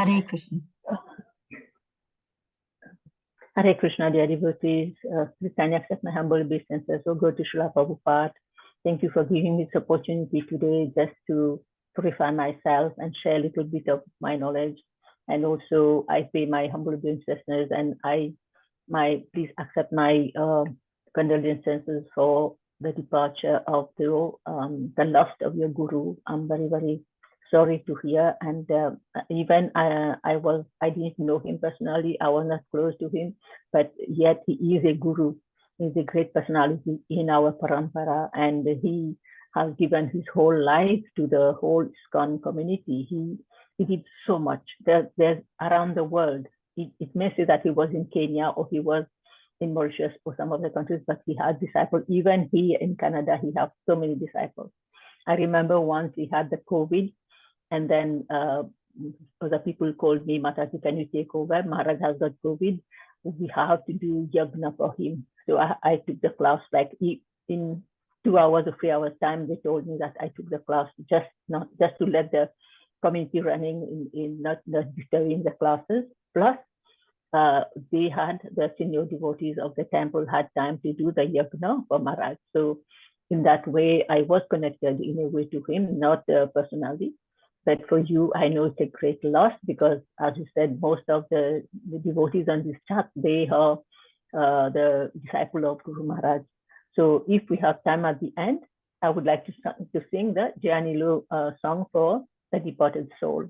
Hare Krishna. Hare Krishna, dear devotees. Please kindly accept my humble obeisances. So go to Srila Prabhupada. Thank you for giving me this opportunity today just to purify myself and share a little bit of my knowledge. And also, I pay my humble obeisances, and please accept my condolences for the departure of the loss of your guru. I'm very, very sorry to hear. And even I didn't know him personally. I was not close to him, but yet he is a guru. He's a great personality in our parampara, and he has given his whole life to the whole ISKCON community. He did so much. There's around the world. It may say that he was in Kenya or he was in Mauritius or some other countries, but he had disciples. Even here in Canada, he has so many disciples. I remember once he had the COVID, and then other people called me, Mataji, can you take over? Maharaj has got COVID. We have to do yagna for him. So I took the class, like in 2 hours or 3 hours time. They told me that I took the class just to let the community running in not disturbing the classes. Plus, they had the senior devotees of the temple had time to do the yagna for Maharaj. So in that way, I was connected in a way to him, not personally. But for you, I know it's a great loss because, as you said, most of the devotees on this chat, they are the disciple of Guru Maharaj. So if we have time at the end, I would like to sing the Jayanilu song for the departed soul.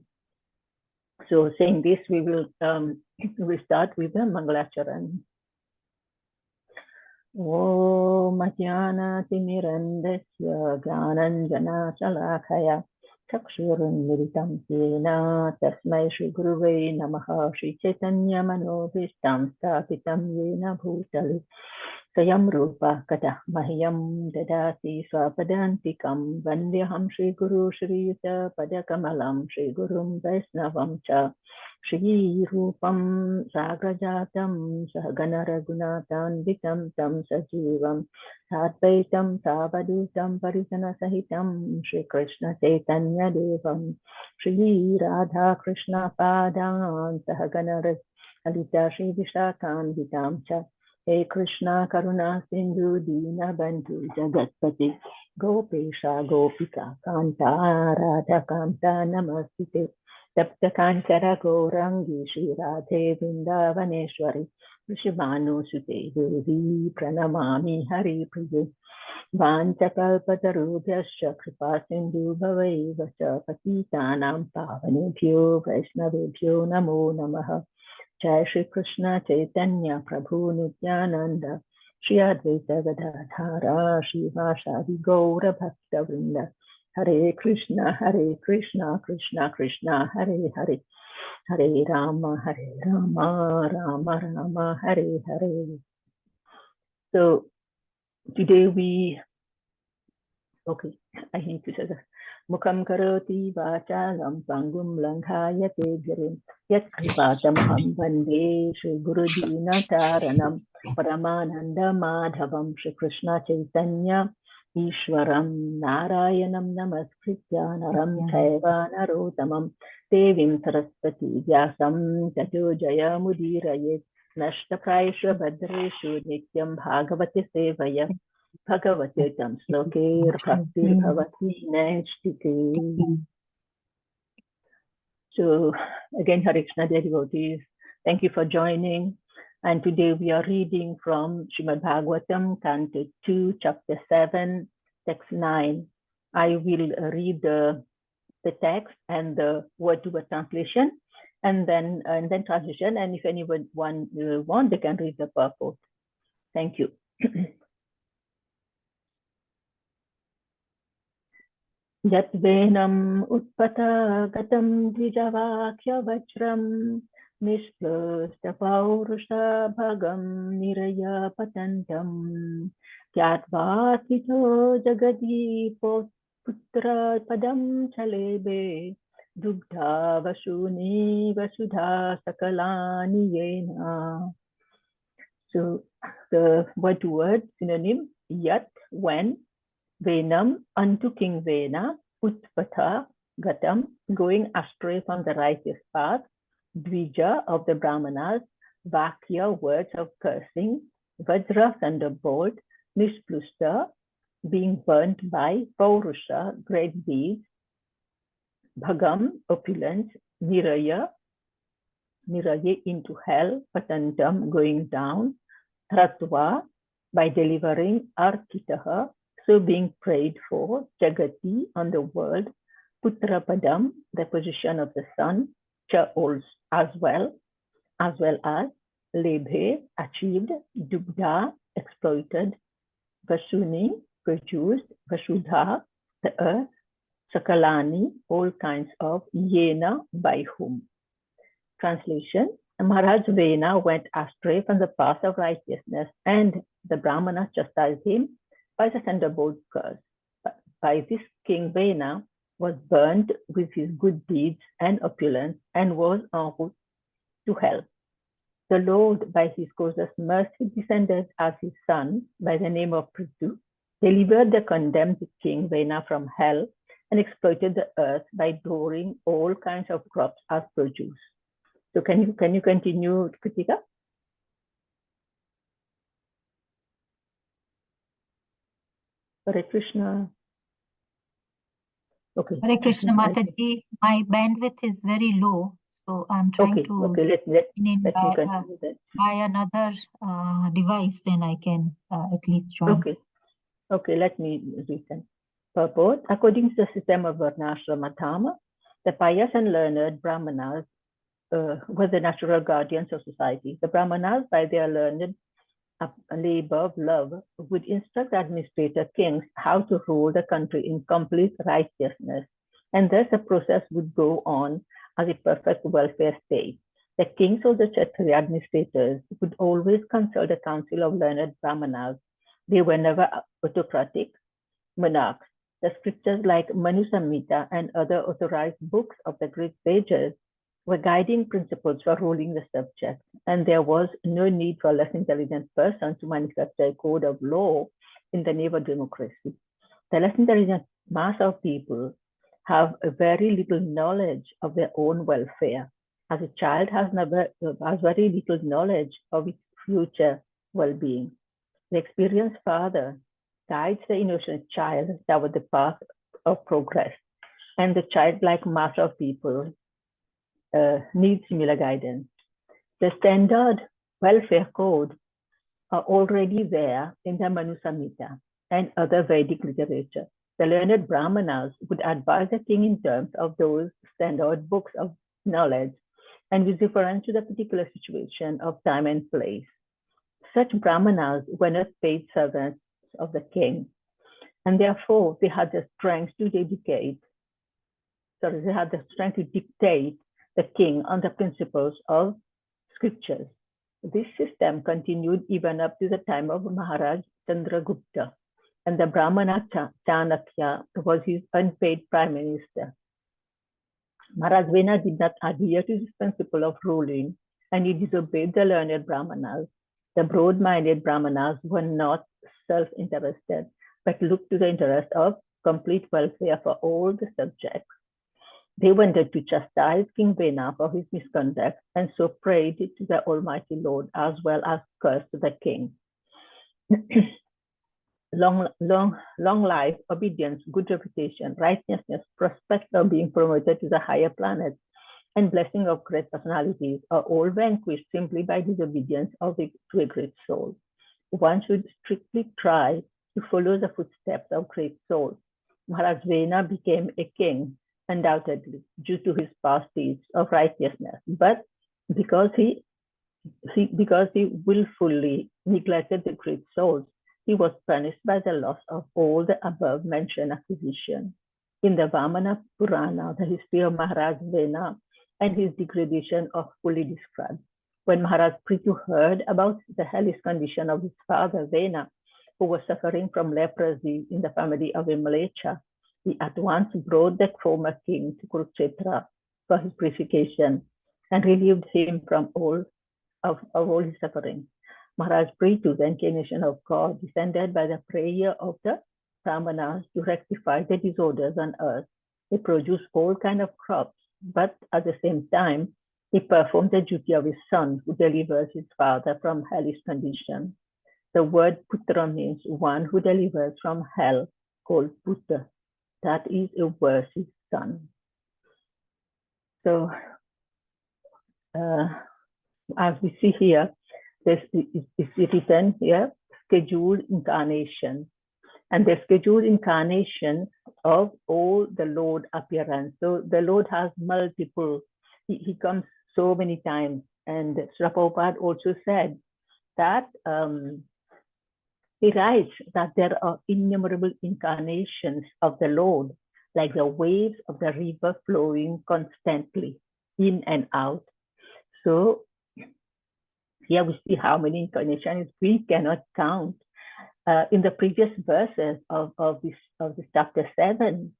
So saying this, we will start with the Mangalacharan. Om Ajnana Timirandasya Gyananjana Shalakaya Chakshurun Militam Yena Tasmai Shri Guruve Namaha Shri Chaitanya Manobhishtam Sthapitam Yena Bhutali Sayam Rupa Kata Mahyam Dadasi Swapadantikam Vandyaham Shri Guru Shri Yuta Padakamalam Shri Gurum Vaisnavam Cha Shri Rupam Sagrajatam Sahagana Raghunathan Vitam Tam Sajivam Sadvaitam Savadutam Parijana Sahitam Shri Krishna Chaitanya Devam Shri Radha Krishna Padan Sahagana Alita Shri Vishakam Vitam Cha Hey Krishna Karuna Sindhu Dina Bandhu Jagatpati Gopesha Gopika Kanta Radha Kanta Namastite Tapta Kankara Gorangi Shri Radhe Vindavaneshwari Vishivanu Sute Devi Pranamami Hari Priye Vantakalpatarubhyasya Kripa Sindhu Bhavaiva Cha Patitanam Pavanebhyo Vaishnavebhyo Namo Namaha Jai Shri Krishna Chaitanya Prabhu Nityananda Shri Advaita Gadadhara Shri Vashadi Gaura Bhakta Vrinda Hare Krishna Krishna Krishna Hare Hare Hare Rama Rama Rama Hare Hare. So today I need to say that Mukham karoti vachalam pangum langhayate girim yat kripatamaham vande Shri Guru Dina Taranam Paramananda Madhavam Shri Krishna Chaitanya Ishwaram Narayanam Namaskritya Naram Chaiva Narotamam Devim Saraswati Vyasam Tato Jaya Mudirayet Nashtapraisha Bhadreshu Nityam Bhagavati Sevaya Bhagavate Tam Slokir Bhaktir Bhavati Naishtike. So again, Hare Krishna, dear devotees, thank you for joining. And today we are reading from Srimad Bhagavatam, Canto 2, Chapter 7, Text 9. I will read the text and the word-to-word translation, and then translation. And if anyone want, they can read the purport. Thank you. Yat venam utpata gatam dvijavakya vajram nishplasta paurusha bhagam niraya patantam kyatvatito jagadi putra padam chalebe dugdha vasuni vasudha sakalani yena. So the word synonym, yat, when, Venam, unto King Vena, Utpatha, Gatam, going astray from the righteous path, Dvija of the Brahmanas, Vakya words of cursing, Vajra thunderbolt, Nishplushta being burnt by Paurusha, great deeds, Bhagam, opulence, Niraya into hell, Patantam, going down, Ratva, by delivering Arkitaha, so being prayed for, Jagati, on the world, Putrapadam, the position of the son, Cha also, as well as Lebhe, achieved, Dugdha, exploited, Vasuni, produced, Vasudha, the earth, Sakalani, all kinds of, Yena, by whom. Translation: Maharaj Vena went astray from the path of righteousness, and the Brahmana chastised him by the thunderbolt curse. By this, King Vena was burned with his good deeds and opulence, and was en route to hell. The Lord, by his cautious mercy, descended as his son by the name of Prithu, delivered the condemned King Vena from hell, and exploited the earth by growing all kinds of crops as produce. So can you continue, Kritika? Hare Krishna. Okay. Hare Krishna Mataji, my bandwidth is very low, so I'm trying to let me continue then. By another device, then I can at least join. Okay, let me read them. Purport: according to the system of Varnashrama Dharma, the pious and learned Brahmanas were the natural guardians of society. The Brahmanas, by their learned labor of love, would instruct administrator kings how to rule the country in complete righteousness, and thus the process would go on as a perfect welfare state. The kings or the Kshatriya administrators would always consult the council of learned Brahmanas. They were never autocratic monarchs. The scriptures like Manu Samhita and other authorized books of the great sages were guiding principles for ruling the subject, and there was no need for a less intelligent person to manufacture a code of law in the name of democracy. The less intelligent mass of people have a very little knowledge of their own welfare, as a child has very little knowledge of its future well-being. The experienced father guides the innocent child toward the path of progress, and the childlike mass of people needs similar guidance. The standard welfare code are already there in the Manu Samhita and other Vedic literature. The learned Brahmanas would advise the king in terms of those standard books of knowledge and with reference to the particular situation of time and place. Such Brahmanas were not paid servants of the king, and therefore they had the strength to dictate the king on the principles of scriptures. This system continued even up to the time of Maharaj Chandragupta, and the Brahmana Chanakya was his unpaid prime minister. Maharaj Vena did not adhere to this principle of ruling, and he disobeyed the learned Brahmanas. The broad-minded Brahmanas were not self-interested, but looked to the interest of complete welfare for all the subjects. They wanted to chastise King Vena for his misconduct, and so prayed to the Almighty Lord as well as cursed the king. long life, obedience, good reputation, righteousness, prospect of being promoted to the higher planets, and blessing of great personalities are all vanquished simply by disobedience to a great soul. One should strictly try to follow the footsteps of great souls. Maharaj Vena became a king, undoubtedly, due to his past deeds of righteousness, but because he willfully neglected the great souls, he was punished by the loss of all the above mentioned acquisitions. In the Vamana Purana, the history of Maharaj Vena and his degradation are fully described. When Maharaj Prithu heard about the hellish condition of his father Vena, who was suffering from leprosy in the family of Indulekha, he at once brought the former king to Kurukshetra for his purification and relieved him from all his suffering. Maharaj Prithu, the incarnation of God, descended by the prayer of the Brahmanas to rectify the disorders on earth. They produced all kinds of crops, but at the same time He performed the duty of his son who delivers his father from hellish condition. The word putra means one who delivers from hell, called Buddha. That is a worthy son. So, as we see here, this is written here, scheduled incarnation. And the scheduled incarnation of all the Lord appearance. So the Lord has multiple, he comes so many times. And Srila Prabhupada also said that he writes that there are innumerable incarnations of the Lord, like the waves of the river flowing constantly in and out. So here we see how many incarnations we cannot count. In the previous verses of this chapter 7,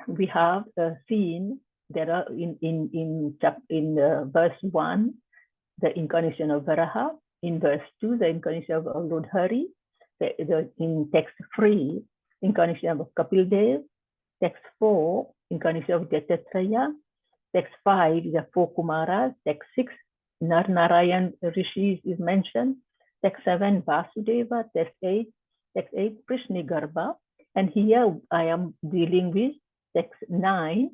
we have seen there are in verse 1 the incarnation of Varaha, in verse 2 the incarnation of Lord Hari, in text 3 incarnation of Kapil Dev, text 4 incarnation of Dattatreya, text 5 is the 4 Kumaras, text 6 Nar Narayan Rishis is mentioned, text 7 Vasudeva, text 8 Prishnigarbha, and here I am dealing with text 9,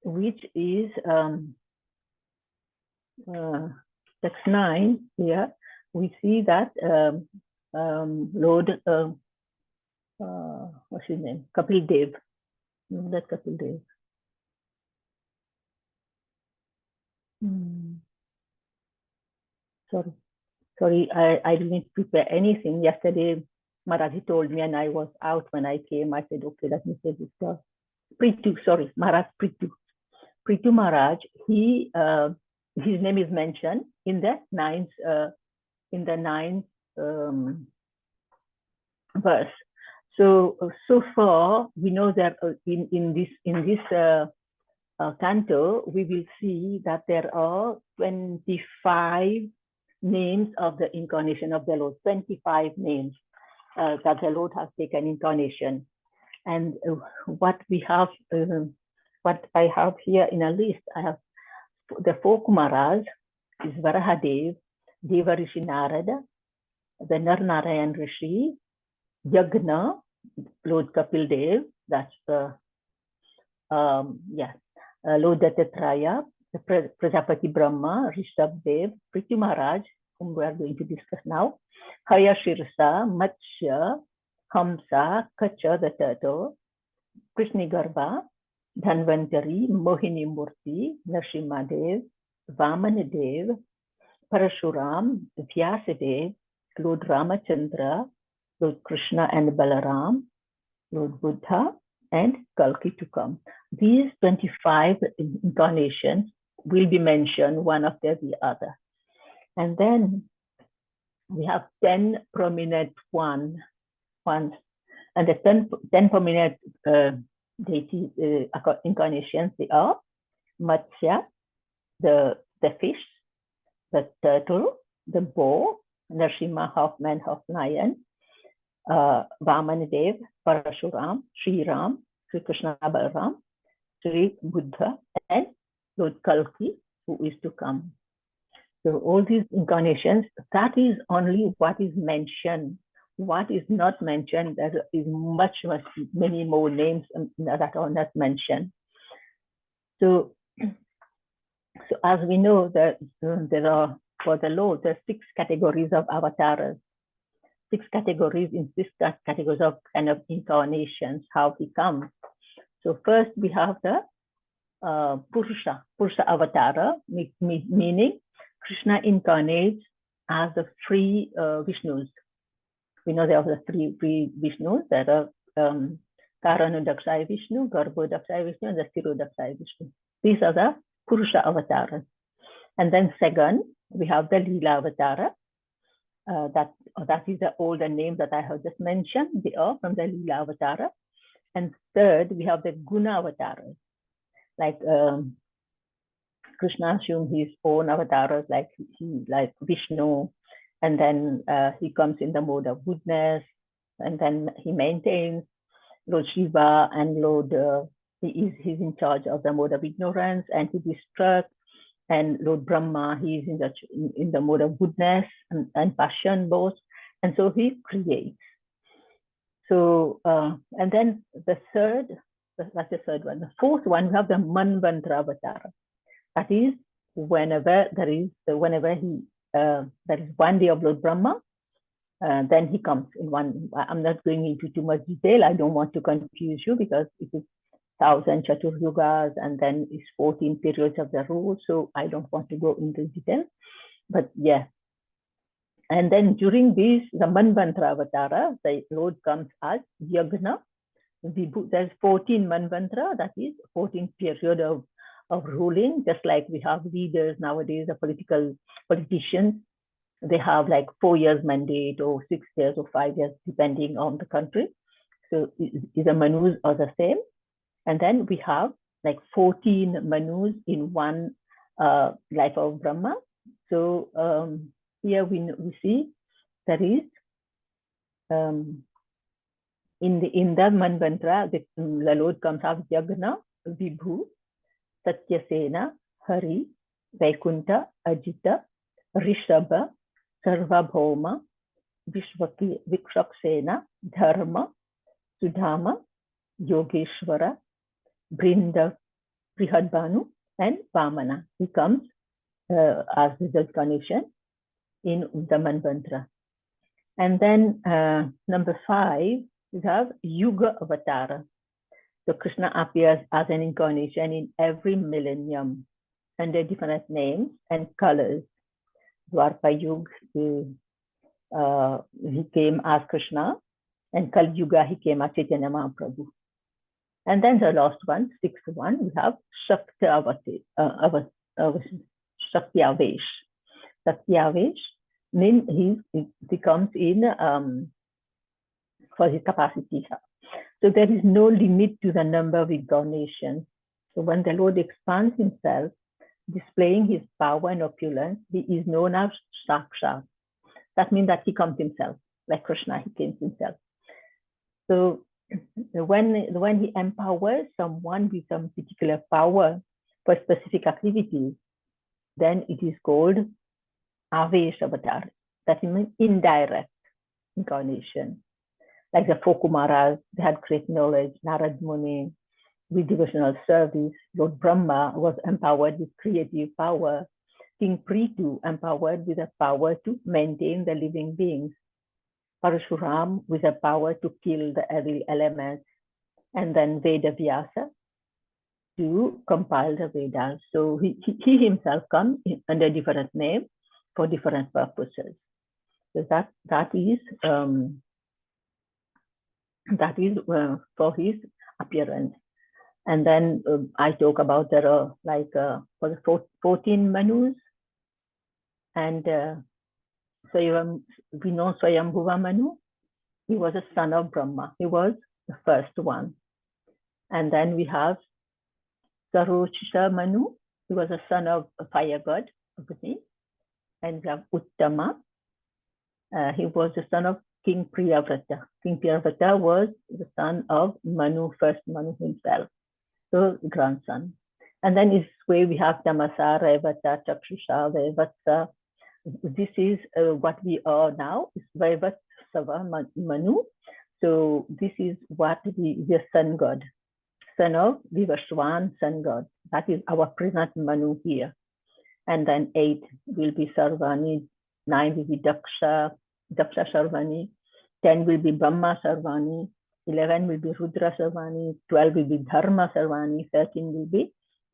which is text 9 here. We see that Lord, what's his name? Kapil Dev. That Kapil Dev. Sorry, I didn't prepare anything. Yesterday, Maharaj told me and I was out when I came. I said, okay, let me say this stuff. Maharaj Pritu. Pritu Maharaj, his name is mentioned in the ninth verse. So far, we know that in this canto, we will see that there are 25 names of the incarnation of the Lord, 25 names that the Lord has taken incarnation. And what I have here in a list, I have the 4 Kumaras, is Varahadev, Deva Rishi Narada, the Nar Narayan Rishi, Yagna, Lord Kapil Dev, that's the Lord Dattatreya, the Prajapati Brahma, Rishabh Dev, Prithi Maharaj, whom we are going to discuss now, Haya Shirsa, Matsya, Hamsa, Kacha, the turtle, Krishnigarbha, Dhanvantari, Mohini Murti, Nrsimha Dev, Vamana Dev, Parashuram, Vyasadev, Lord Ramachandra, Lord Krishna and Balaram, Lord Buddha, and Kalki to come. These 25 incarnations will be mentioned one after the other. And then we have 10 prominent ones. And the 10 prominent deity incarnations, they are Matsya, the fish, the turtle, the boar, Nrsimha, half man, half lion, Vamanadev, Parashuram, Sri Ram, Sri Krishna Balaram, Sri Buddha, and Lord Kalki, who is to come. So all these incarnations, that is only what is mentioned. What is not mentioned, there is many more names that are not mentioned. So as we know that there are, for the Lord, there are 6 categories of avatars. 6 categories in 6 categories of kind of incarnations, how he comes. So first we have the Purusha Avatara, meaning Krishna incarnates as the 3 Vishnus. We know there are the 3 Vishnus. There are Karanodakshaya Vishnu, Garbhodakshaya Vishnu, and the Stirodakshaya Vishnu. These are the Purusha Avatara. And then second, we have the Leela Avatara. That is all the names that I have just mentioned. They are from the Leela Avatara. And third, we have the Guna Avatara. Like Krishna assumed his own avatars, like Vishnu, and then he comes in the mode of goodness, and then he maintains Lord Shiva and Lord, he's in charge of the mode of ignorance, and he destructs And Lord Brahma, he is in the mode of goodness and passion both. And so he creates. So, and then the third, that's the third one. The fourth one, we have the Manvantara Avatar. That is whenever there is one day of Lord Brahma, then he comes in one. I'm not going into too much detail. I don't want to confuse you because it is 1,000 Chatur Yugas and then it's 14 periods of the rule. So I don't want to go into detail. But yeah. And then during this, the Manvantara Avatara, the Lord comes as Yagna. There's 14 Manvantara, that is 14 period of ruling, just like we have leaders nowadays, the politicians. They have like 4 years mandate or 6 years or 5 years, depending on the country. So the Manus are the same. And then we have like 14 Manus in one life of Brahma. So here we see there is in the Manvantara, the Lord comes out Yagna, Vibhu, Satyasena, Hari, Vaikunta, Ajita, Rishabha, Sarvabhauma, Vikshaksena, Dharma, Sudhama, Yogeshwara, Brinda, Prihadbanu, and Vamana. He comes as result condition in the Manvantara. And then number 5, we have Yuga Avatara. So Krishna appears as an incarnation in every millennium under different names and colors. Dwarpa Yuga, he came as Krishna, and Kali Yuga, he came as Chaitanya Mahaprabhu. And then the last one, 6th one, we have Shakti Avesh. Shakti Avesh means he comes in for his capacity. So there is no limit to the number of incarnations. So when the Lord expands himself, displaying his power and opulence, he is known as Sakshat. That means that he comes himself, like Krishna, he came himself. So when he empowers someone with some particular power for specific activity, then it is called Avesh Avatar. That means indirect incarnation. Like the 4 Kumaras, they had great knowledge. Narad Muni, with devotional service. Lord Brahma was empowered with creative power. King Prithu empowered with the power to maintain the living beings. Parashuram with the power to kill the evil elements. And then Veda Vyasa to compile the Vedas. So he himself comes under different names for different purposes. So that is for his appearance. And then I talk about there are for the 14 Manus, and we know Swayambhuva Manu. He was a son of Brahma. He was the first one. And then we have Sarochisha Manu. He was a son of a fire god, Agni. And we have Uttama. He was the son of King Priyavrata. King Priyavrata was the son of Manu, first Manu himself, so grandson. And then this way we have Tamasa, Raivata, Chakshusha, Vaivatsa. This is what we are now, is Vaivatsava Manu. So this is what the sun god, son of Vivashwan, sun god. That is our present Manu here. And then 8 will be Sarvani, 9 will be Daksha Sarvani, 10 will be Brahma Sarvani, 11 will be Rudra Sarvani, 12 will be Dharma Sarvani, 13 will be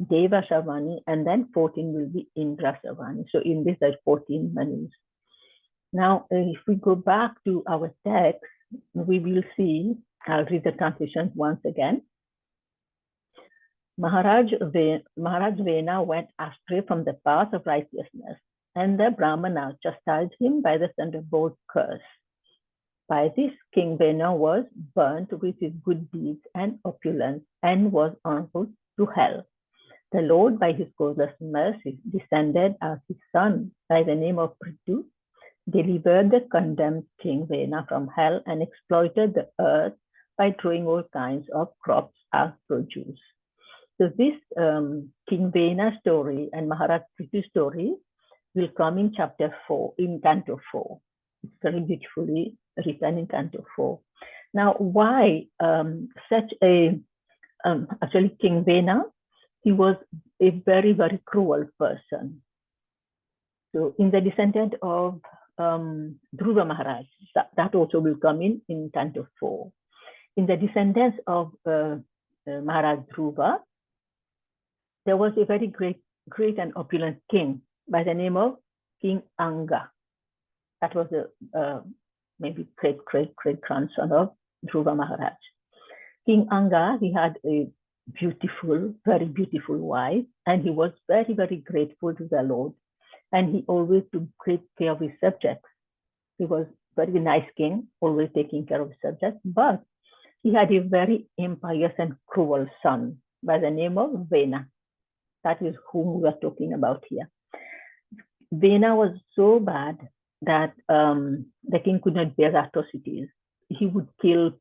Deva Sarvani, and then 14 will be Indra Sarvani. So in this, there's 14 Manus. Now, if we go back to our text, we will see, I'll read the translation once again. Maharaj Vena went astray from the path of righteousness, and the Brahmana chastised him by the thunderbolt curse. By this, King Vena was burnt with his good deeds and opulence and was en route to hell. The Lord, by his causeless mercy, descended as his son by the name of Prithu, delivered the condemned King Vena from hell and exploited the earth by growing all kinds of crops as produce. So this King Vena story and Maharaj Prithu story will come in chapter 4, in Canto 4. It's very beautifully written in Canto 4. Now, why such a, actually King Vena, he was a very, very cruel person. So in the descendant of Dhruva Maharaj, that also will come in Canto 4. In the descendants of Maharaj Dhruva, there was a very great and opulent king by the name of King Anga. That was the maybe great grandson of Dhruva Maharaj. King Anga, he had a beautiful, very beautiful wife, and he was very, very grateful to the Lord. And he always took great care of his subjects. He was a very nice king, always taking care of his subjects, but he had a very impious and cruel son by the name of Vena. That is whom we are talking about here. Vena was so bad that the king could not bear atrocities. He would kill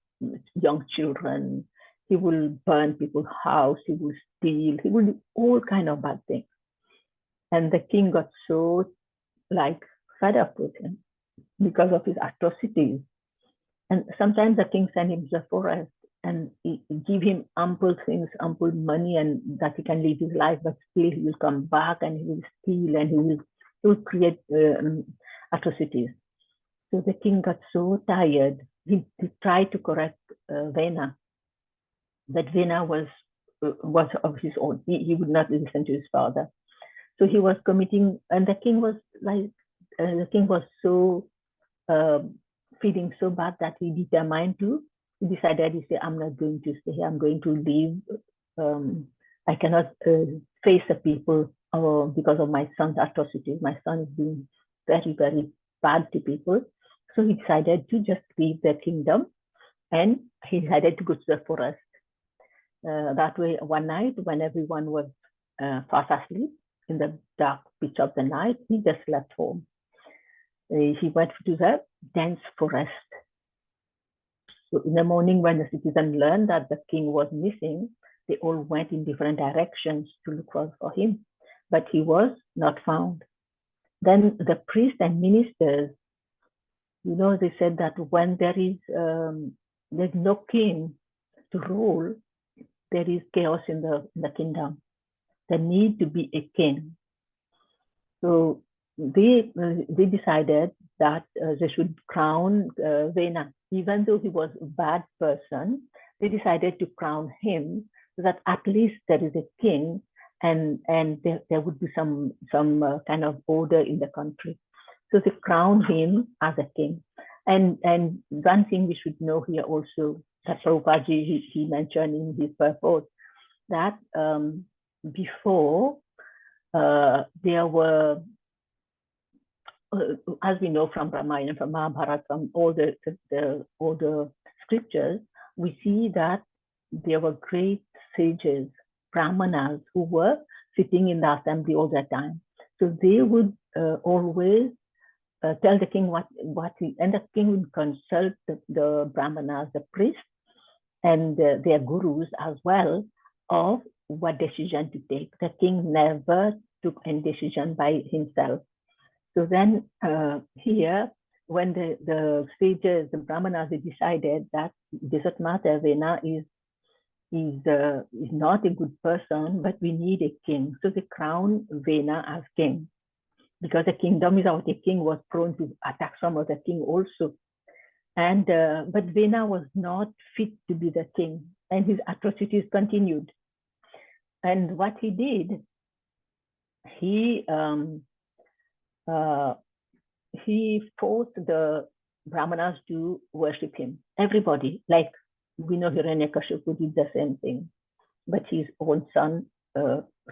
young children. He will burn people's house. He will steal. He will do all kind of bad things. And the king got so fed up with him because of his atrocities. And sometimes the king sent him to the forest and give him ample things, ample money, and that he can live his life, but still he will come back and he will steal and he will create atrocities. So the king got so tired. He tried to correct Vena, but Vena was of his own. He would not listen to his father. So he was committing, and the king was so feeling so bad that he decided, he said, I'm not going to stay here, I'm going to leave. I cannot face the people because of my son's atrocities. My son is being very, very bad to people. So he decided to just leave the kingdom, and he decided to go to the forest. That way, one night when everyone was fast asleep, in the dark pitch of the night, he just left home. He went to the dense forest. So in the morning, when the citizens learned that the king was missing, they all went in different directions to look for him, but he was not found. Then the priests and ministers, they said that when there's no king to rule, there is chaos in the kingdom. There need to be a king. So they decided that they should crown Vena. Even though he was a bad person, they decided to crown him so that at least there is a king and there would be some kind of order in the country. So they crowned him as a king. And one thing we should know here also, that Prabhupada he mentioned in his purport, that before there were, as we know from Ramayana, from Mahabharata, from all the scriptures, we see that there were great sages, brahmanas, who were sitting in the assembly all the time. So they would always tell the king what he, and the king would consult the brahmanas, the priests, and their gurus as well, of what decision to take. The king never took any decision by himself. So then here, when the sages, the brahmanas, they decided that it doesn't matter, Vena is not a good person, but we need a king. So they crown Vena as king, because the kingdom without a king was prone to attacks from other king also. And but Vena was not fit to be the king, and his atrocities continued. And what he did, he forced the brahmanas to worship him. Everybody, like we know Hiranyakashipu did the same thing, but his own son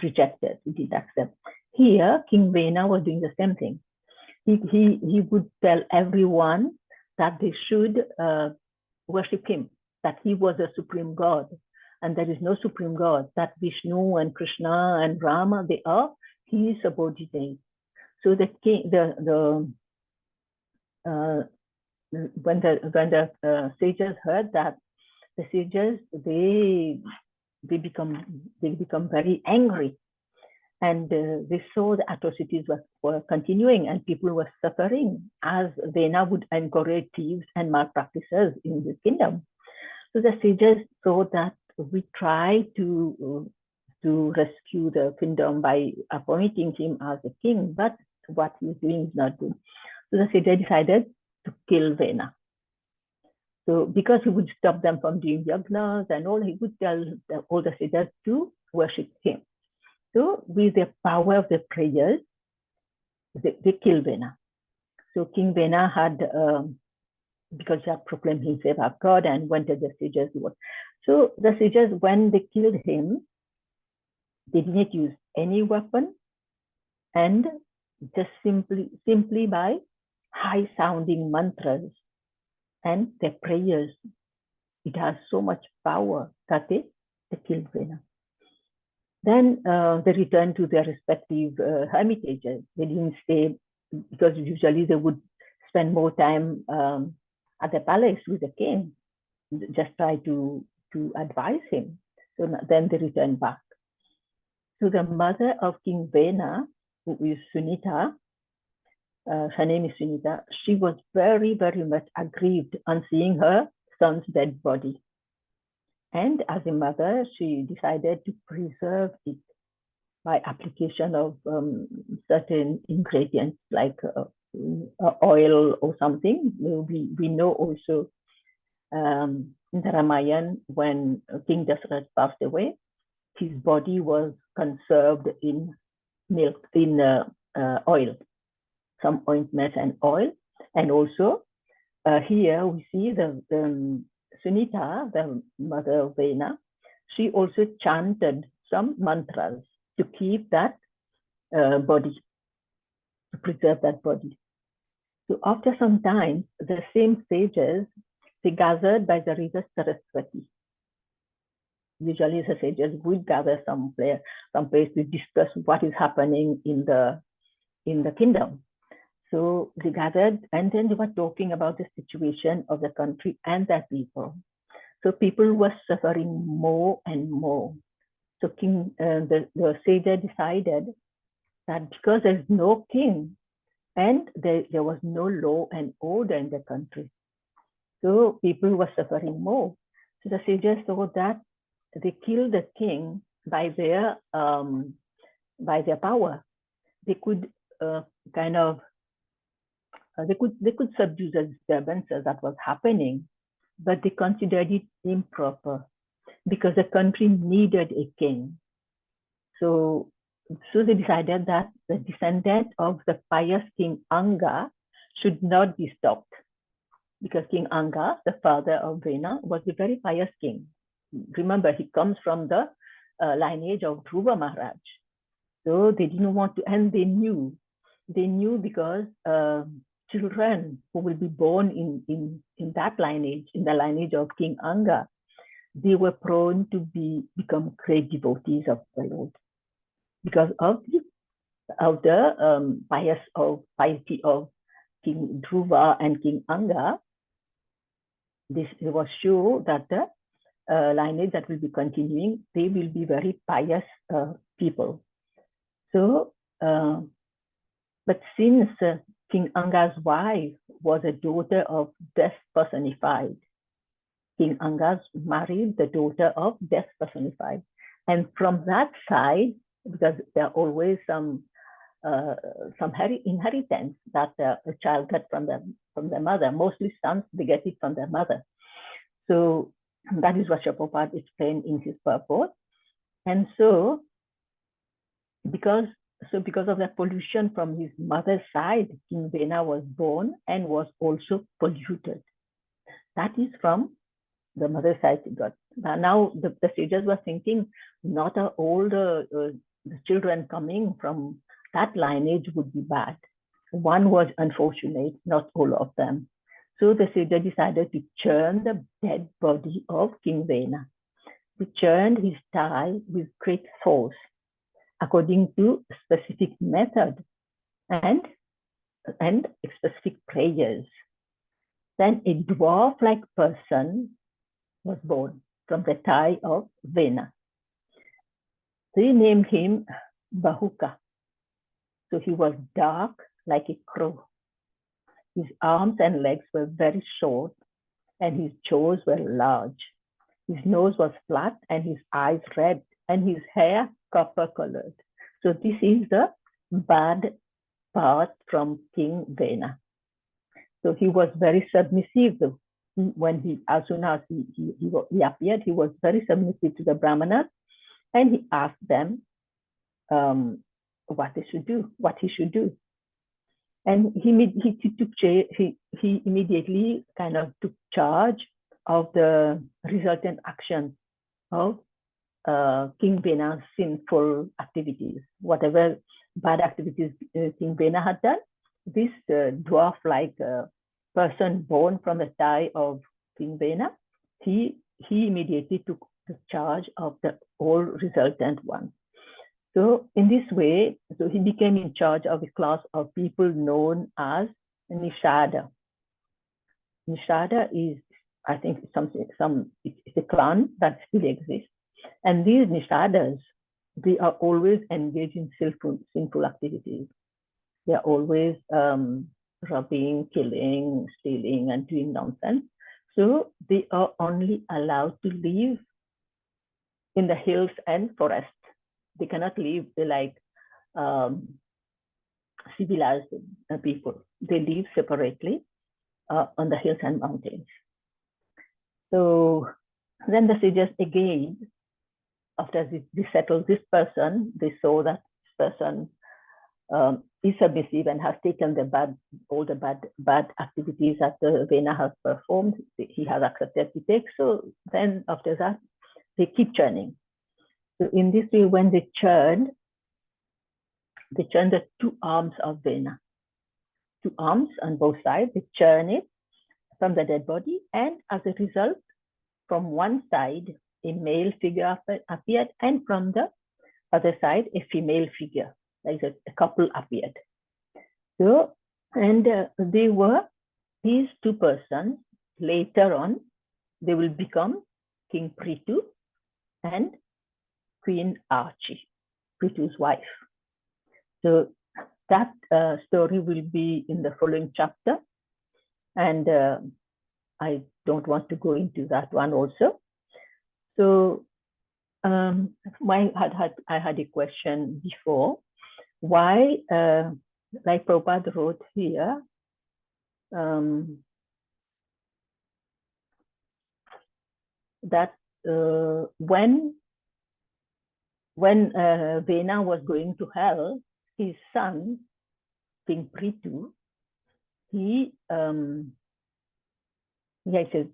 rejected, he didn't accept. Here, King Vena was doing the same thing. He would tell everyone that they should worship him, that he was a supreme God, and there is no supreme God, that Vishnu and Krishna and Rama, they are his subordinates. So the king, when the sages heard that, the sages, they they become very angry, and they saw the atrocities were continuing, and people were suffering as Vena would encourage thieves and malpractices in the kingdom. So the sages thought that we try to rescue the kingdom by appointing him as a king, but what he's doing is not good. So the sages decided to kill Vena. So because he would stop them from doing yagnas and all, he would tell all the sages to worship him. So with the power of the prayers, they killed Vena. So King Vena had, because he had proclaimed himself as God and wanted the sages to work. So the sages, when they killed him, they didn't use any weapon, and just simply by high sounding mantras and their prayers, it has so much power that they killed Vena. Then they returned to their respective hermitages. They didn't stay, because usually they would spend more time at the palace with the king, just try to advise him. So then they returned back. So the mother of King Vena, who is Sunita, her name is Sunita, she was very, very much aggrieved on seeing her son's dead body. And as a mother, she decided to preserve it by application of certain ingredients like oil or something. We know also in the Ramayana, when King Dasharatha passed away, his body was conserved in milk, in oil, some ointment and oil. And also here we see the Sunita, the mother of Vena, she also chanted some mantras to keep that body, to preserve that body. So after some time, the same sages, they gathered by the river Saraswati. Usually the sages would gather some place to discuss what is happening in the kingdom. So they gathered, and then they were talking about the situation of the country and their people. So people were suffering more and more. So the sages decided that because there's no king and there was no law and order in the country, so people were suffering more. So the sages thought that they killed the king by their power. They could they could subdue the disturbances that was happening, but they considered it improper because the country needed a king. So they decided that the descendant of the pious King Anga should not be stopped, because King Anga, the father of Vena, was a very pious king. Remember, he comes from the lineage of Dhruva Maharaj. So they didn't want to, and they knew because children who will be born in that lineage, in the lineage of King Anga, they were prone to become great devotees of the Lord because of the piety of King Dhruva and King Anga. This was sure that the lineage that will be continuing, they will be very pious people. So, but since King Anga's wife was a daughter of death personified, King Angas married the daughter of death personified. And from that side, because there are always some inheritance that a child gets from their mother, mostly sons, they get it from their mother. So that is what Prabhupada explained in his purport. And so because of the pollution from his mother's side, King Vena was born and was also polluted. That is from the mother's side he got. Now the sages were thinking not all the children coming from that lineage would be bad. One was unfortunate, not all of them. So the sages decided to churn the dead body of King Vena. They churned his thigh with great force, according to a specific method and specific prayers. Then a dwarf-like person was born from the thigh of Vena. They named him Bahuka. So he was dark like a crow. His arms and legs were very short, and his jaws were large. His nose was flat, and his eyes red, and his hair copper colored. So this is the bad part from King Vena. So he was very submissive. As soon as he appeared, he was very submissive to the Brahmanas, and he asked them what he should do. And he immediately kind of took charge of the resultant actions of King Vena's sinful activities. Whatever bad activities King Vena had done, this dwarf-like person born from the tie of King Vena, he immediately took the charge of the all resultant ones. So in this way, so he became in charge of a class of people known as Nishada. Nishada is, I think, it's a clan that still exists. And these Nishadas, they are always engaged in sinful activities. They are always robbing, killing, stealing, and doing nonsense. So they are only allowed to live in the hills and forests. They cannot live like civilized people. They live separately on the hills and mountains. So then the sages again, after they settled this person, they saw that this person is submissive and has taken all the bad activities that Vena has performed. He has accepted to take. So then after that, they keep churning. So in this way, when they churned the two arms of Vena. Two arms on both sides, they churn it from the dead body, and as a result, from one side, a male figure appeared, and from the other side, a female figure, like a couple appeared. So, and they were these two persons. Later on, they will become King Prithu and Queen Archie, Prithu's wife. So that story will be in the following chapter, and I don't want to go into that one also. So I had a question before. Why, like Prabhupada wrote here, that when Vena was going to hell, his son, King Prithu, he says,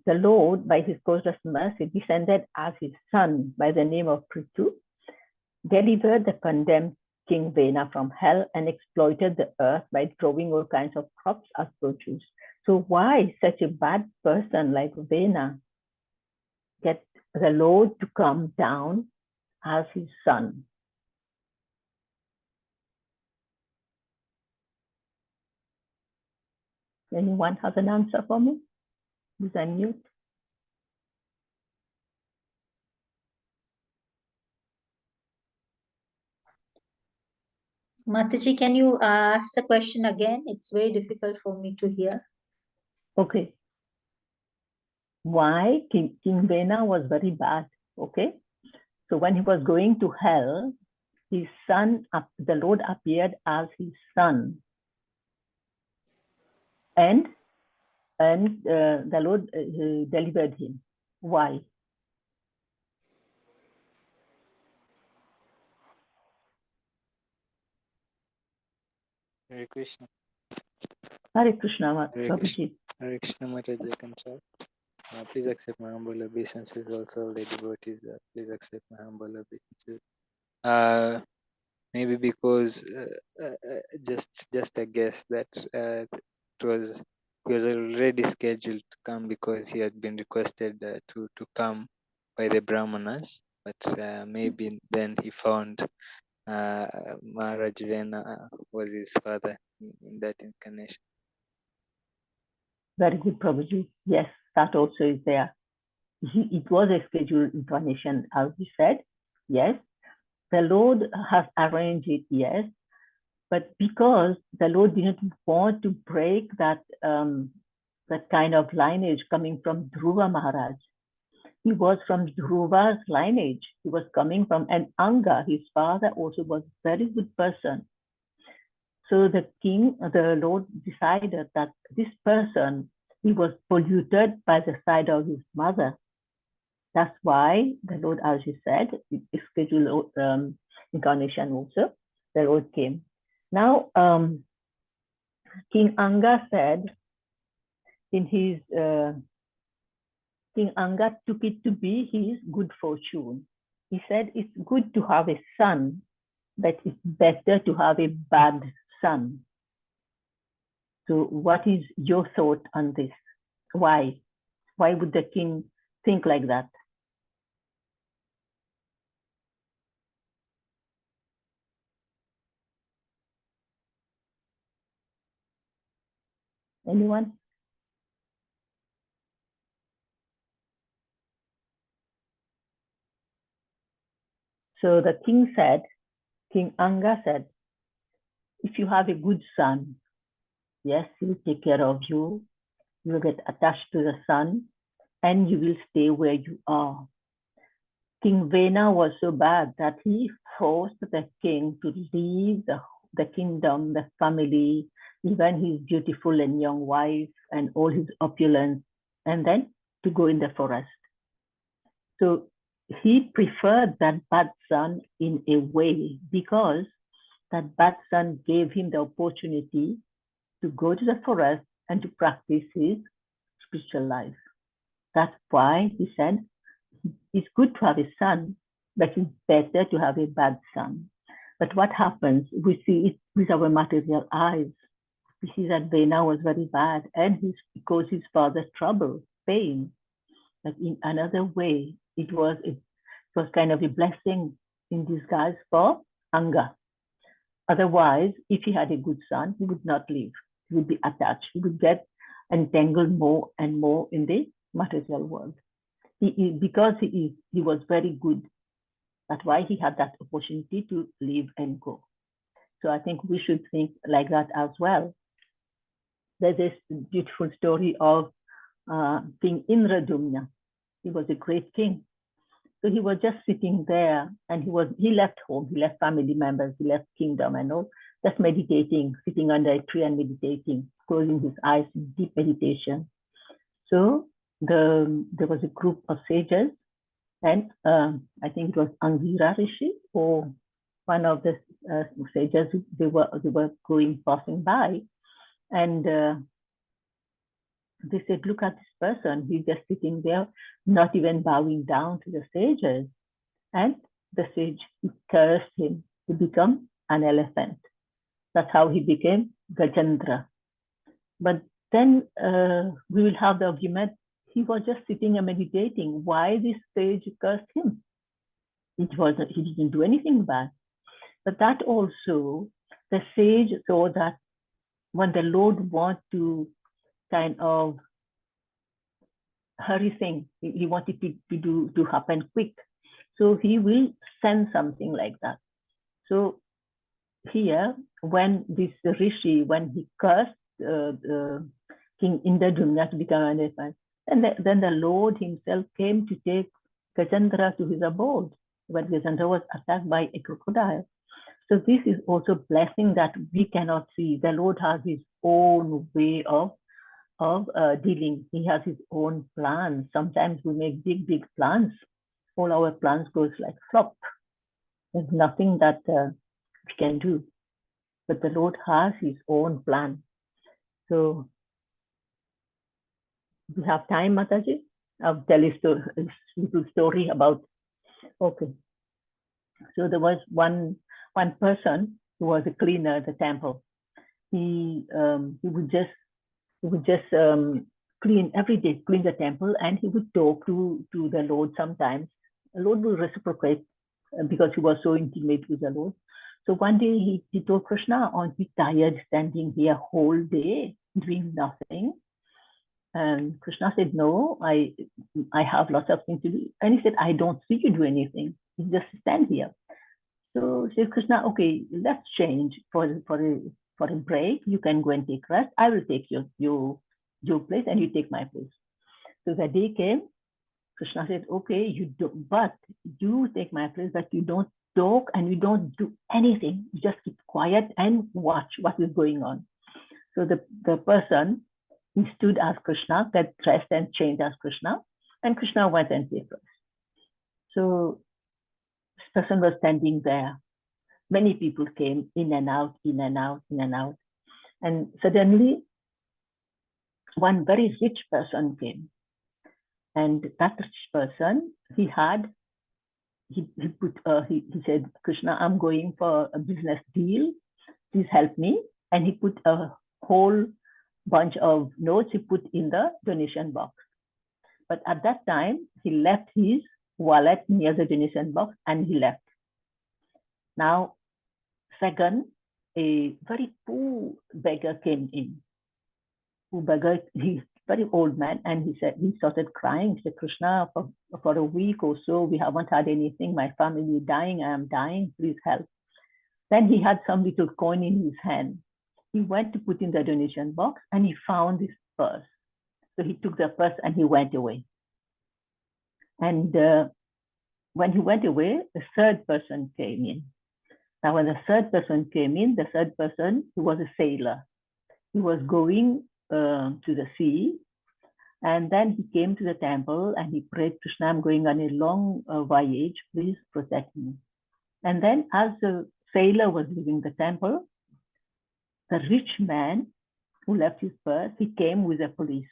the Lord, by his causeless mercy, descended as his son by the name of Prithu, delivered the condemned King Vena from hell, and exploited the earth by growing all kinds of crops as produce. So why such a bad person like Vena get the Lord to come down as his son? Anyone has an answer for me? Please unmute. Mataji, can you ask the question again? It's very difficult for me to hear. Okay. Why King Vena was very bad, okay? So when he was going to hell, his son, the Lord appeared as his son. And the Lord delivered him. Why? Hare Krishna. Hare Krishna, Hare Prabhuji. Hare Krishna Mataji Kanchal. Please accept my humble obeisances. Also, the devotees, please accept my humble obeisances. Maybe because just a guess that he was already scheduled to come because he had been requested to come by the Brahmanas, but maybe then he found Maharaj Vena was his father in that incarnation. Very good, Prabhuji. Yes, that also is there. It was a scheduled incarnation, as we said. Yes, the Lord has arranged it, yes, but because the Lord didn't want to break that that kind of lineage coming from Dhruva Maharaj. He was from Dhruva's lineage. He was coming from, and Anga, his father, also was a very good person. So the Lord decided that this person, he was polluted by the side of his mother. That's why the Lord, as you said, scheduled incarnation also, the Lord came. Now, King Anga said in his, King Anga took it to be his good fortune. He said, it's good to have a son, but it's better to have a bad son. So what is your thought on this? Why? Why would the king think like that? Anyone? So the king said, King Anga said, if you have a good son, yes, he will take care of you. You will get attached to the son and you will stay where you are. King Vena was so bad that he forced the king to leave the kingdom, the family, even his beautiful and young wife and all his opulence, and then to go in the forest. So he preferred that bad son in a way because that bad son gave him the opportunity to go to the forest and to practice his spiritual life. That's why he said, it's good to have a son, but it's better to have a bad son. But what happens? We see it with our material eyes. We see that Vena was very bad and he caused his father trouble, pain. But in another way, it was kind of a blessing in disguise for Anga. Otherwise, if he had a good son, he would not live. He would be attached. He would get entangled more and more in the material world. Because he was very good. That's why he had that opportunity to live and go. So I think we should think like that as well. There's this beautiful story of King Indradumna. He was a great king. So he was just sitting there and he left home, he left family members, he left kingdom and all, just meditating, sitting under a tree and meditating, closing his eyes in deep meditation. So there was a group of sages and I think it was Angira Rishi or one of the sages, they were passing by and they said, look at this person, he's just sitting there, not even bowing down to the sages. And the sage cursed him to become an elephant. That's how he became Gajendra. But then we will have the argument, he was just sitting and meditating. Why this sage cursed him? He didn't do anything bad. But that also, the sage saw that when the Lord wants to kind of hurry things, he wanted to happen quick. So he will send something like that. So here, when this rishi, when he cursed King Indradumna to become an elephant, and then the Lord himself came to take Gajendra to his abode, when Gajendra was attacked by a crocodile. So this is also a blessing that we cannot see. The Lord has his own way of dealing. He has his own plans. Sometimes we make big plans. All our plans goes like flop. There's nothing that we can do. But the Lord has his own plan. So we have time, Mataji? I'll tell you a little story about, okay. So there was one person who was a cleaner at the temple. He would just clean every day, clean the temple, and he would talk to the Lord sometimes. The Lord will reciprocate because he was so intimate with the Lord. So one day he told Krishna, "Oh, I'm tired standing here whole day doing nothing." And Krishna said, "No, I have lots of things to do." And he said, "I don't see you do anything. You just stand here." So says Krishna, okay, let's change for a break. You can go and take rest. I will take your place and you take my place. So the day came. Krishna said, okay, but you take my place, but you don't talk and you don't do anything. You just keep quiet and watch what is going on. So the person, he stood as Krishna, got dressed and changed as Krishna, and Krishna went and take rest. So this person was standing there. Many people came in and out, in and out, in and out. And suddenly, one very rich person came. And that rich person, he said, Krishna, I'm going for a business deal. Please help me. And he put a whole bunch of notes he put in the donation box. But at that time, he left his wallet near the donation box and he left. Now, second, a very poor beggar came in. Poor beggar, he's very old man, and he started crying. He said, Krishna, for a week or so, we haven't had anything. My family is dying. I am dying. Please help. Then he had some little coin in his hand. He went to put in the donation box and he found this purse. So he took the purse and he went away. And when he went away, the third person came in. Now, when the third person came in, the third person, he was a sailor. He was going to the sea. And then he came to the temple and he prayed, Krishna, I'm going on a long voyage. Please protect me. And then as the sailor was leaving the temple, the rich man who left his purse, he came with the police.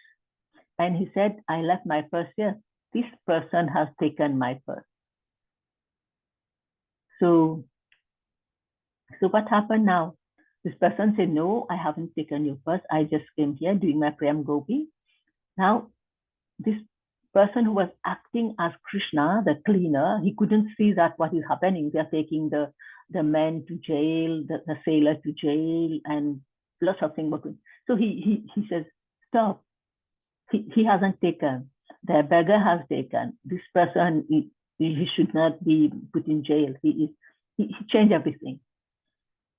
And he said, I left my purse here. This person has taken my purse. So what happened now? This person said, no, I haven't taken your purse. I just came here doing my Prem Gopi. Now, this person who was acting as Krishna, the cleaner, he couldn't see that what is happening. They're taking the man to jail, the sailor to jail, and lots of things. So he says, stop. He hasn't taken. The beggar has taken. This person, he should not be put in jail. He changed everything.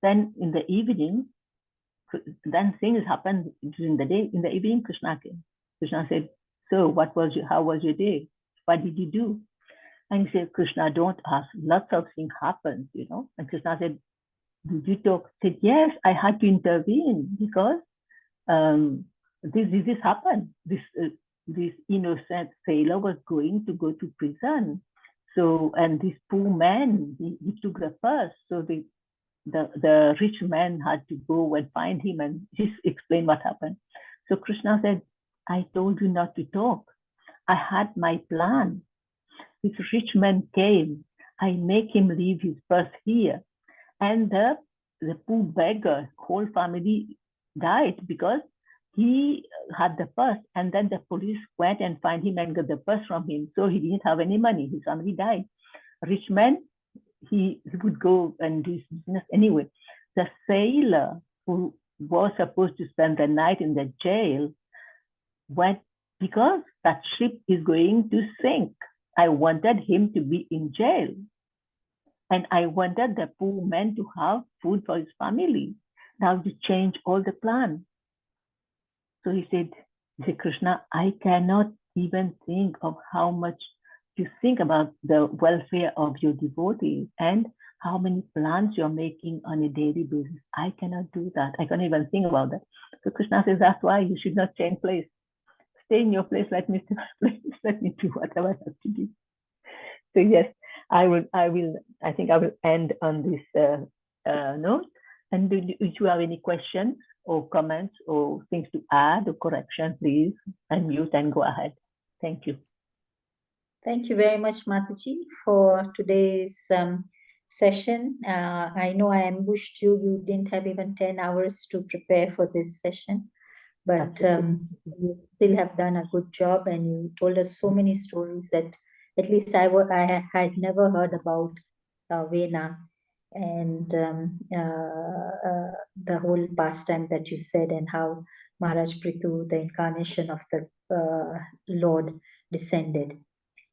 Then in the evening, then things happened during the day. In the evening, Krishna came. Krishna said, so how was your day? What did you do? And he said, Krishna, don't ask. Lots of things happened, you know. And Krishna said, did you talk? He said, yes, I had to intervene because this happened. This innocent sailor was going to go to prison. So, and this poor man, he took the purse. So the rich man had to go and find him and just explain what happened. So Krishna said, I told you not to talk. I had my plan. This rich man came. I make him leave his purse here. And the poor beggar, whole family died because he had the purse. And then the police went and find him and got the purse from him. So he didn't have any money. His family died. Rich man, he would go and do his business anyway. The sailor who was supposed to spend the night in the jail went because that ship is going to sink. I wanted him to be in jail. And I wanted the poor man to have food for his family. Now to change all the plan. So he said, Krishna, I cannot even think of how much you think about the welfare of your devotees and how many plans you're making on a daily basis. I cannot do that. I can't even think about that. So Krishna says, that's why you should not change place. Stay in your place, let me stay in my place, let me do whatever I have to do. So yes, I think I will end on this note. And do you have any questions or comments or things to add or correction, please unmute and go ahead. Thank you. Thank you very much, Mataji, for today's session. I know I ambushed you. You didn't have even 10 hours to prepare for this session, but you still have done a good job, and you told us so many stories that at least I had never heard about Vena and the whole pastime that you said, and how Maharaj Prithu, the incarnation of the Lord, descended.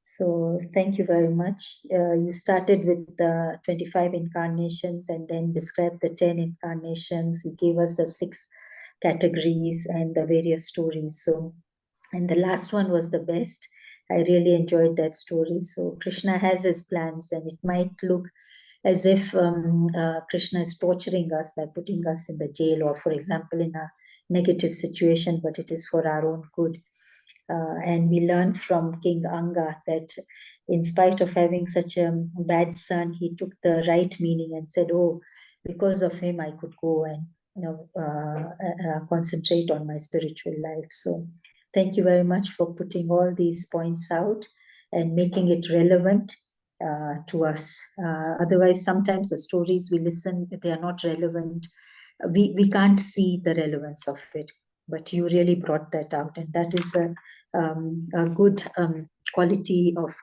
So thank you very much. You started with the 25 incarnations and then described the 10 incarnations. You gave us the 6 categories and the various stories. So, and the last one was the best. I really enjoyed that story. So Krishna has his plans, and it might look as if Krishna is torturing us by putting us in the jail, or, for example, in a negative situation, but it is for our own good. And we learned from King Anga that in spite of having such a bad son, he took the right meaning and said, "Oh, because of him, I could go and concentrate on my spiritual life." So, thank you very much for putting all these points out and making it relevant to us. Otherwise, sometimes the stories we listen, they are not relevant. We can't see the relevance of it, but you really brought that out, and that is a good quality of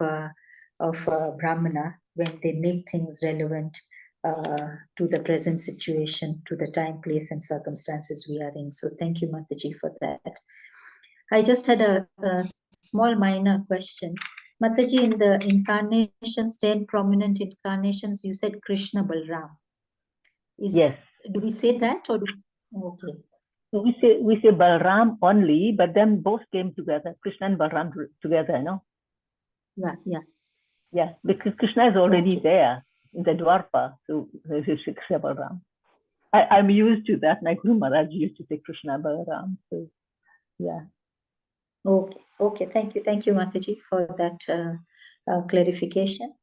Brahmana, when they make things relevant to the present situation, to the time, place, and circumstances we are in. So thank you, Mataji, for that. I just had a small minor question. Mataji, in the incarnations, 10 prominent incarnations, you said Krishna Balram. Yes. Do we say that, or okay? So we say Balram only, but then both came together, Krishna and Balram together, you know? Yeah, because Krishna is already there in the Dwarpa, so this is Krishna Balram. I'm used to that. My Guru Maharaj used to say Krishna Balram, so yeah. Okay. Thank you, Mataji, for that clarification.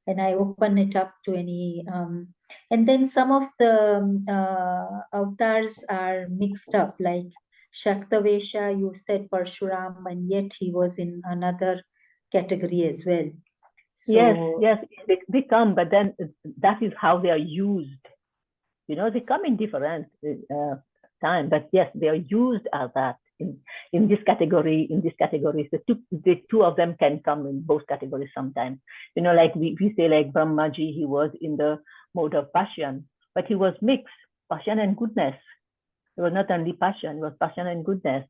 And I open it up to any. And then some of the avatars are mixed up, like Shaktavesha. You said Parshuram, and yet he was in another category as well. So, yes, they come, but then that is how they are used. You know, they come in different time, but yes, they are used as that in this category. In this category, the two of them can come in both categories sometimes. You know, like we say, like Brahmaji, he was in the mode of passion, but he was mixed, passion and goodness. It was not only passion; it was passion and goodness.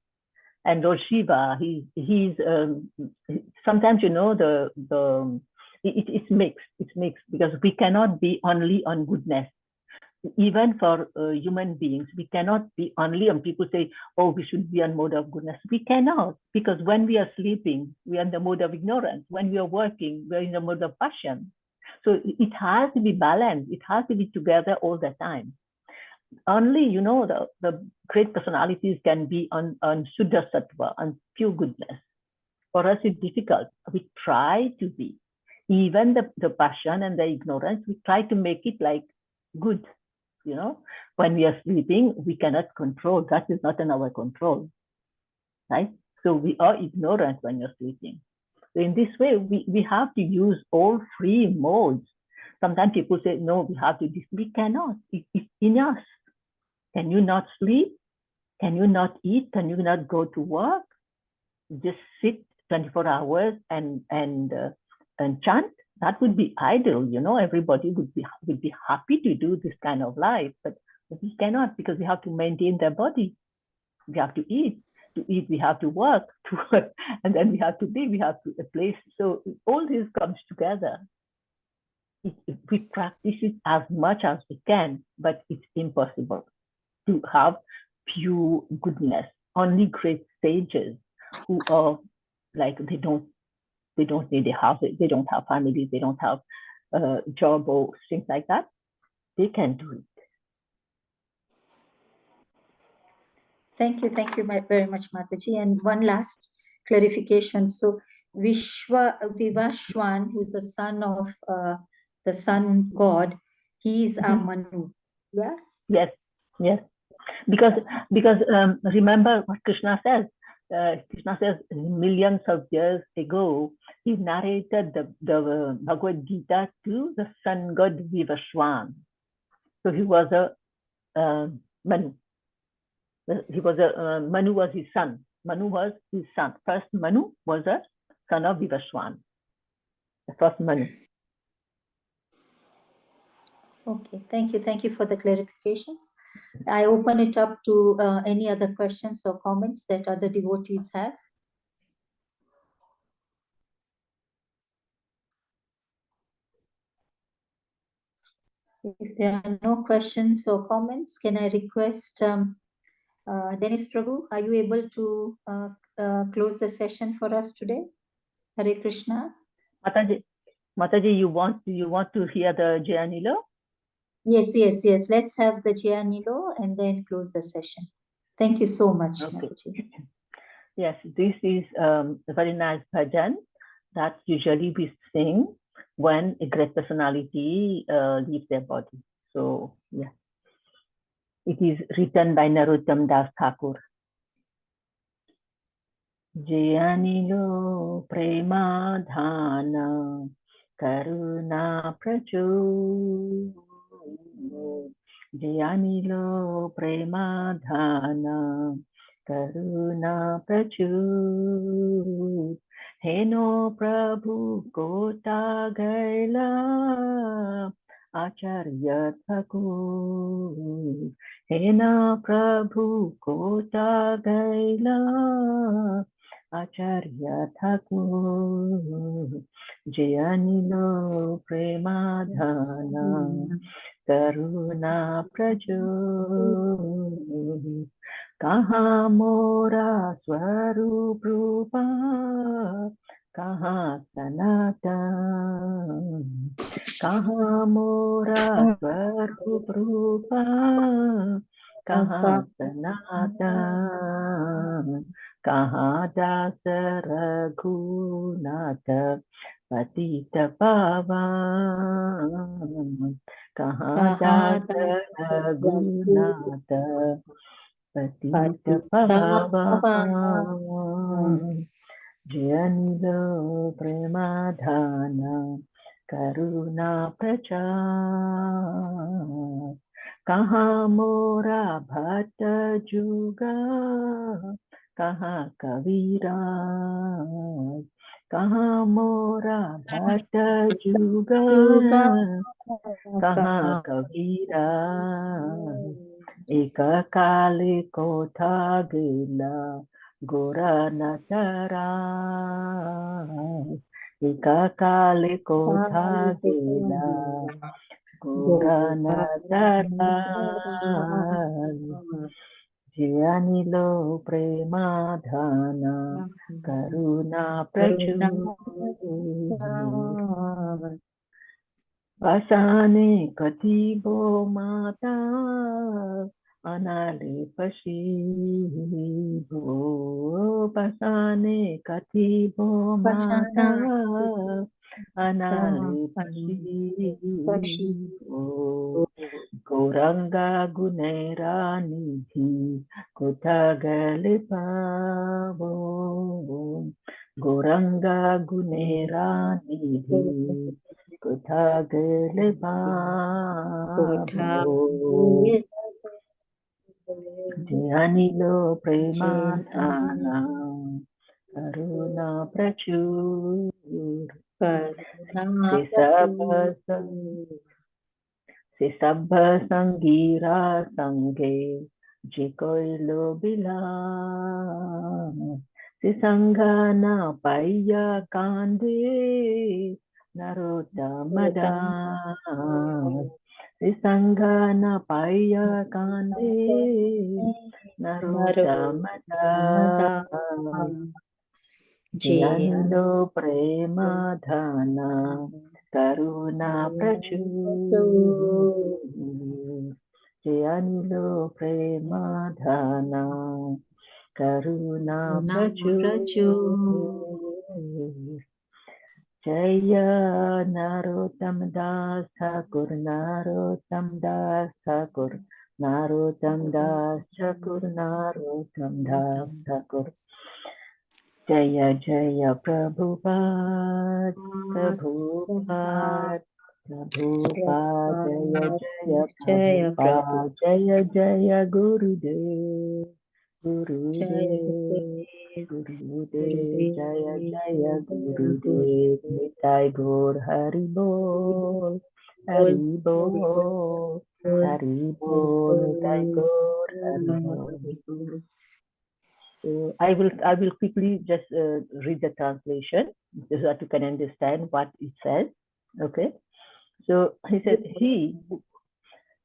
And Lord Shiva, he's sometimes, you know, it's mixed. It's mixed because we cannot be only on goodness. Even for human beings, we cannot be only on. People say, "Oh, we should be on mode of goodness." We cannot, because when we are sleeping, we are in the mode of ignorance. When we are working, we are in the mode of passion. So it has to be balanced. It has to be together all the time. Only, you know, the great personalities can be on Shuddha Sattva, on pure goodness. For us, it's difficult. We try to be. Even the passion and the ignorance, we try to make it like good. You know, when we are sleeping, we cannot control. That is not in our control, right? So we are ignorant when you're sleeping. So in this way, we have to use all three modes. Sometimes people say, no, we have to do this. We cannot. It's in us. Can you not sleep? Can you not eat? Can you not go to work? Just sit 24 hours and chant? That would be ideal, you know. Everybody would be happy to do this kind of life, but we cannot, because we have to maintain their body. We have to eat. To eat, we have to work. To work, and then we have to live. We have to a place. So all this comes together. We practice it as much as we can, but it's impossible to have pure goodness. Only great sages who are like, they don't need a house, they don't have families, they don't have job or things like that, they can do it. thank you very much, Mataji. And one last clarification. So Vivashwan, who is the son of the sun god, he is a Manu. Yeah. Yes. Because remember what Krishna says. Krishna says millions of years ago, he narrated the Bhagavad Gita to the sun god Vivashwan. So he was a Manu. Manu was his son. Manu was his son. First Manu was a son of Vivashwan. The first Manu. Okay, thank you for the clarifications. I open it up to any other questions or comments that other devotees have. If there are no questions or comments, can I request Dennis Prabhu, are you able to close the session for us today? Hare Krishna. Mataji, you want to hear the Jayanilo? Yes. Let's have the Jayanilo and then close the session. Thank you so much, Okay. Mataji. Yes, this is a very nice bhajan that usually we sing when a great personality leaves their body. So yeah, it is written by Narottam Das Thakur. Jayanilo Premadhana Karuna Prachu Jayanilo Premadhana Karuna Prachu Heno Prabhu Kota Gaila Acharya Thakur Hena Prabhu Kota Gaila Acharya Thakur Jayanilo Premadhana Karuna Prajo Kaha Mora Swarup Rupa Kaha Sanatan Kaha Mora Swarup Rupa Kaha Sanatan Kaha Dasa Raghunatha Patita Pavan Kaha Dasa Raghunatha Patita Pavan Jayanilo Premadhana Karuna Prachar Kaha Mora Bhatta Juga Kaha Kavira Kaha Mora Bhatta Juga Kaha Kavira Eka Kali Kotha Gila Gora Natara Eka Kali Kotha Gila Gora Natara Jayanilo Premadhana Karuna Prachur Pasane Katibo Mata Anale Pashibo Pasane Katibo Mata Anale Pashibo Goranga Gunera Nidhi Kotagale Pavo Goranga Gunera Nidhi Kotagale Pavo Jayanilo Premadhana Karuna Prachur Sisabha Sangira Sange Jikoilo Bila Sisangana Paya Kande Narotamada Sisangana Paya Kande Narotamada Jayanilo Premadhana Karuna Prachur Jayanilo Premadhana Karuna Prachur Jaya Narottam Das Thakur Narottam Das Thakur Narottam Das Thakur Narottam Das Thakur Jaya Jaya Prabhupada Prabhupada Prabhupada Jaya Jaya Prabhupada Jaya Jaya Gurudev Gurudev Gurudev Jaya Jaya Gurudev Nitai Gaur Hari Bol Hari Bol Hari Bol Nitai Gaur Hari Bol. So I will quickly just read the translation so that you can understand what it says. Okay. So he said, he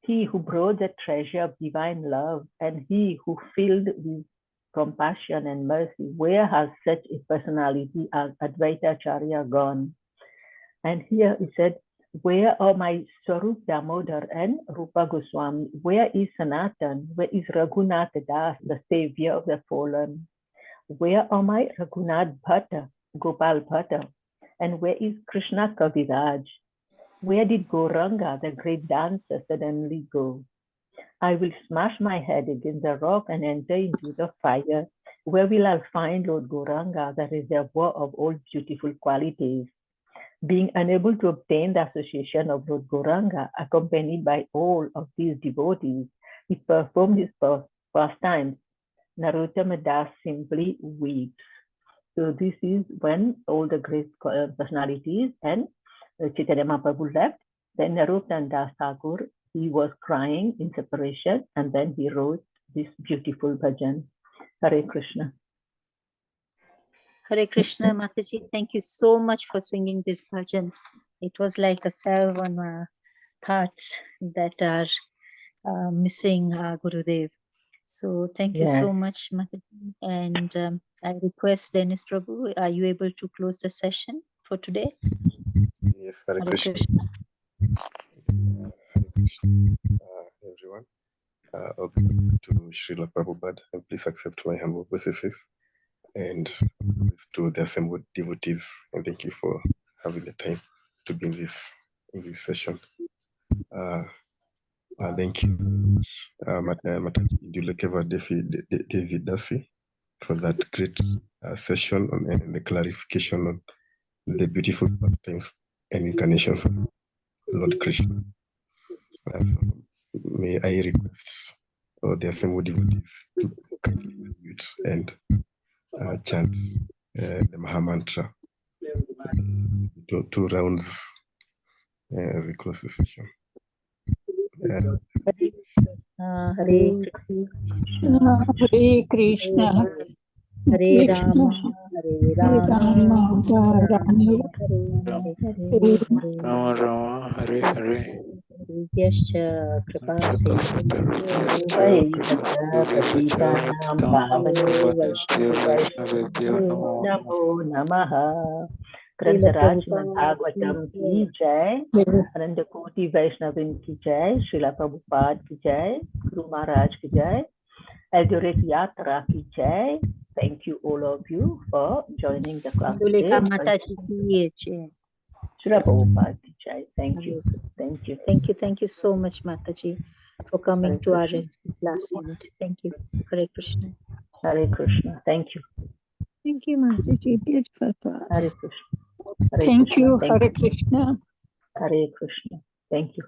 he who brought the treasure of divine love, and he who filled with compassion and mercy, where has such a personality as Advaita Acharya gone? And here he said, where are my Swarup Damodar and Rupa Goswami? Where is Sanatan? Where is Raghunath Das, the savior of the fallen? Where are my Raghunath Bhatta, Gopal Bhatta? And where is Krishna Kaviraj? Where did Gauranga, the great dancer, suddenly go? I will smash my head against the rock and enter into the fire. Where will I find Lord Gauranga, the reservoir of all beautiful qualities? Being unable to obtain the association of Lord Gauranga, accompanied by all of these devotees, he performed his pastimes. Narottama Das simply weeps. So this is when all the great personalities and Chaitanya Mahaprabhu left. Then Narottama Das Thakur, he was crying in separation, and then he wrote this beautiful bhajan. Hare Krishna. Hare Krishna, Mataji. Thank you so much for singing this bhajan. It was like a salve on our hearts that are missing Gurudev. So thank you so much, Mataji. And I request Dennis Prabhu, are you able to close the session for today? Yes, Hare Hare Krishna. Krishna. Hare Krishna, everyone. Obedience to Srila Prabhupada, and please accept my humble obeisances. And to the assembled devotees, and thank you for having the time to be in this session. Thank you, Mataji Indulekha David Dasi, for that great session and the clarification on the beautiful pastimes and incarnations of Lord Krishna. So may I request all the assembled devotees to kindly unmute and chant the Maha Mantra. Two rounds as we close the session. Hare Krishna, Hare Rama, Hare Rama, Rama Rama, Hare Hare. Yascha Kripa Patitanam Pavanebhyo Namo Namaha. Grantaraj Bhagavatam ki jai, Ananda Koti Vaishnavin ki jai, Srila Prabhupada ki jai, Guru Maharaj ki jai, Eldoret Yatra ki jai. Thank you all of you for joining the class today. Indulekha Mataji ki jai. Srila Prabhupada ki jai. Thank you. Thank you. Thank you. Thank you so much, Mataji, for coming to our rescue last minute. Thank you. Hare Krishna. Hare Krishna. Thank you. Thank you, Mataji. Beautiful class. Hare Krishna. Hare Thank Krishna. you, Hare Krishna. Hare Krishna. Thank you.